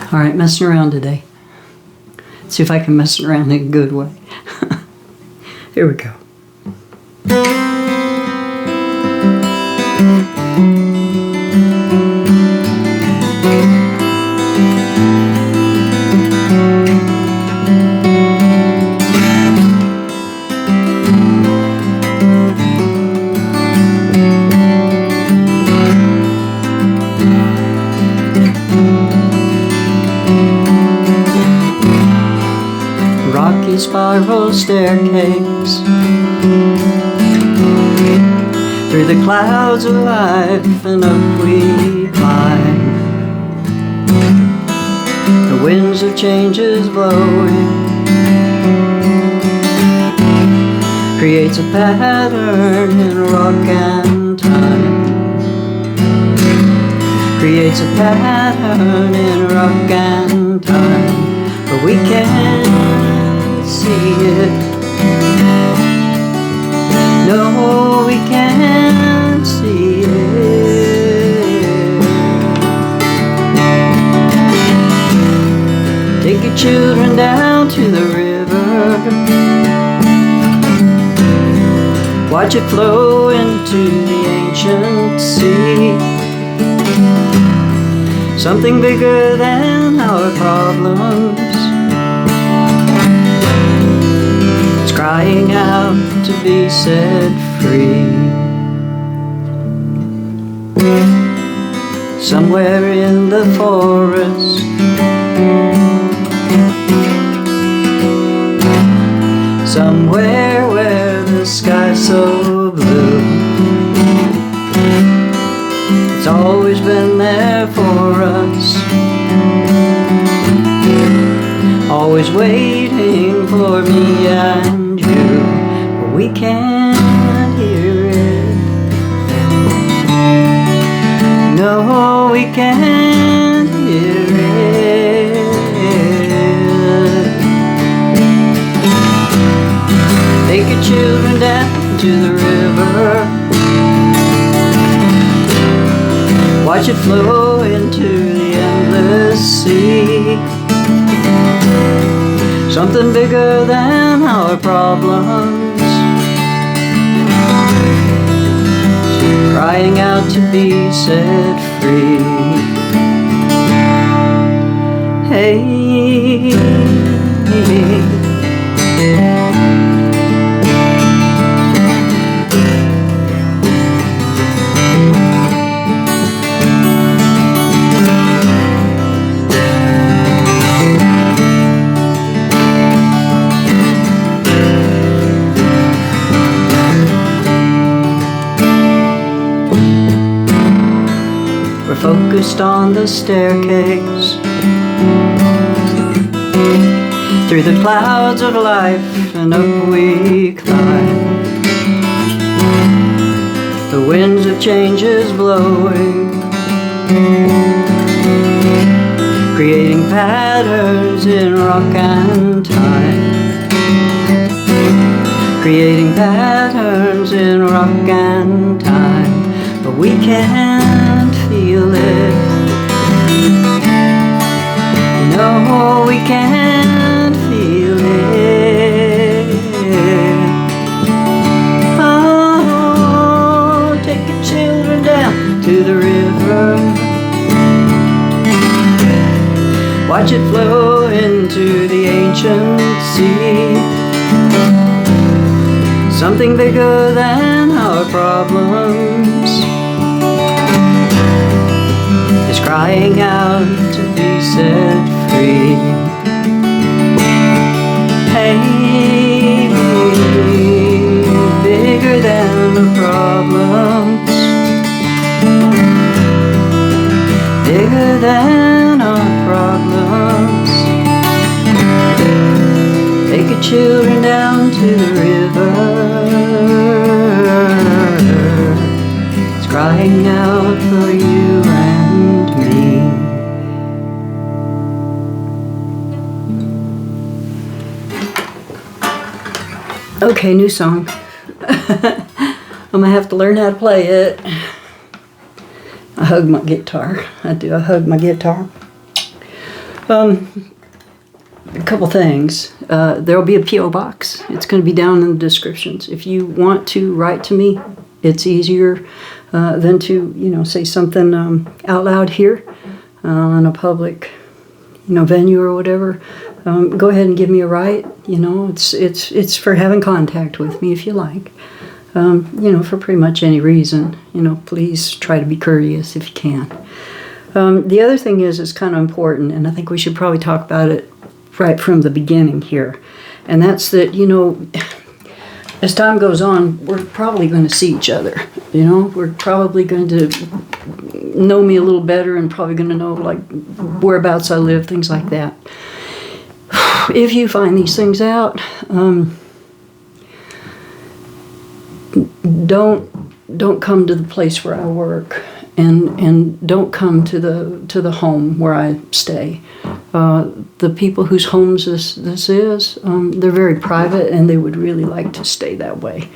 All right, messing around today. See if I can mess around in a good way. Here we go. Rocky spiral staircase through the clouds of life, and up we climb. The winds of change is blowing, creates a pattern in rock and time. Creates a pattern in rock and time, but we can't see it. No, we can't see it. Take your children down to the river, watch it flow into the ancient sea. Something bigger than our problems, it's crying out to be set free. Somewhere in the forest, somewhere where the sky's so blue, it's always been there for us, always waiting for me and you, but we can't hear it. No, we can't hear it. Take your children down to the river, watch it flow into the endless sea. Something bigger than our problems, crying out to be set free. Hey, focused on the staircase through the clouds of life, and up we climb. The winds of change is blowing, creating patterns in rock and time. Creating patterns in rock and time, but we can't feel it. No, we can't feel it. Oh, take your children down to the river, watch it flow into the ancient sea. Something bigger than our problems is crying out to be set free. Hey, bigger than the problems, bigger than our problems. Take your children down to the river, it's crying out for you and me. Okay, new song. I'm gonna have to learn how to play it. I hug my guitar. I hug my guitar. A couple things. There'll be a P.o. box. It's going to be down in the descriptions. If you want to write to me, it's easier than to, say something out loud here in a public, venue or whatever. Go ahead and give me a write. It's for having contact with me if you like. For pretty much any reason. Please try to be courteous if you can. The other thing is, it's kind of important, and I think we should probably talk about it right from the beginning here. And that's that, as time goes on, we're probably going to see each other. We're probably going to know me a little better and probably going to know, like, whereabouts I live, things like that. If you find these things out, don't come to the place where I work, and don't come to the home where I stay. The people whose homes this is, they're very private, and they would really like to stay that way.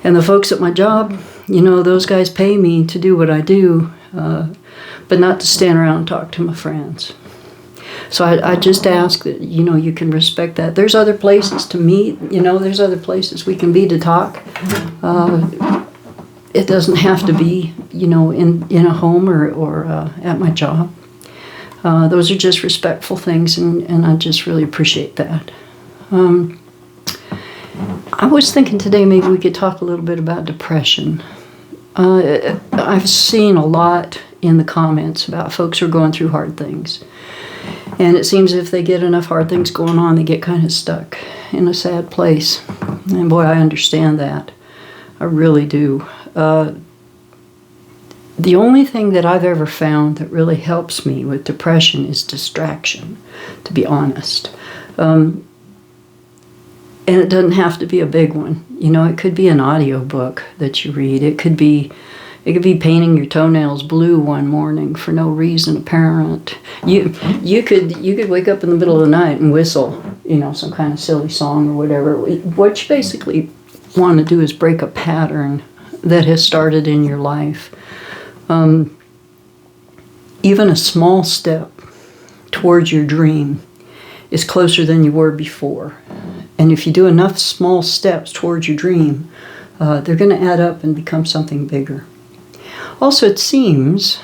And the folks at my job, those guys pay me to do what I do, but not to stand around and talk to my friends. So I just ask that, you can respect that. There's other places to meet, there's other places we can be to talk. It doesn't have to be, in a home or at my job. Those are just respectful things, and I just really appreciate that. I was thinking today maybe we could talk a little bit about depression. I've seen a lot in the comments about folks who are going through hard things. And it seems if they get enough hard things going on, they get kind of stuck in a sad place. And boy, I understand that. I really do. The only thing that I've ever found that really helps me with depression is distraction, to be honest. And it doesn't have to be a big one. It could be an audio book that you read. It could be painting your toenails blue one morning for no reason apparent. You could wake up in the middle of the night and whistle, some kind of silly song or whatever. What you basically want to do is break a pattern that has started in your life. Even a small step towards your dream is closer than you were before. And if you do enough small steps towards your dream, they're going to add up and become something bigger. Also, it seems,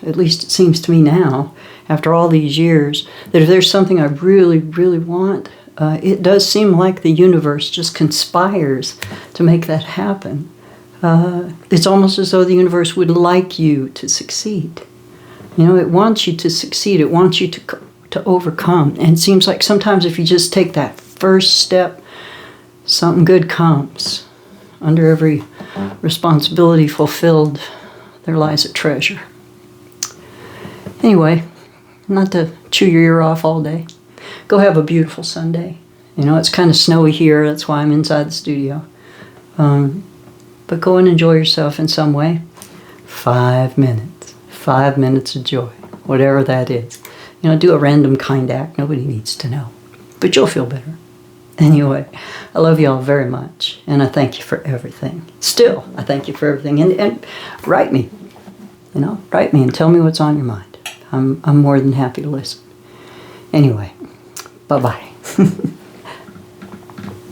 at least it seems to me now, after all these years, that if there's something I really, really want, it does seem like the universe just conspires to make that happen. It's almost as though the universe would like you to succeed. It wants you to succeed. It wants you to overcome. And it seems like sometimes if you just take that first step, something good comes. Under every responsibility fulfilled, there lies a treasure. Anyway, not to chew your ear off all day. Go have a beautiful Sunday. It's kind of snowy here. That's why I'm inside the studio. But go and enjoy yourself in some way. 5 minutes. 5 minutes of joy. Whatever that is. Do a random kind act. Nobody needs to know. But you'll feel better. Anyway, I love you all very much. And I thank you for everything. Still, I thank you for everything. And write me. Write me and tell me what's on your mind. I'm more than happy to listen. Anyway, bye-bye.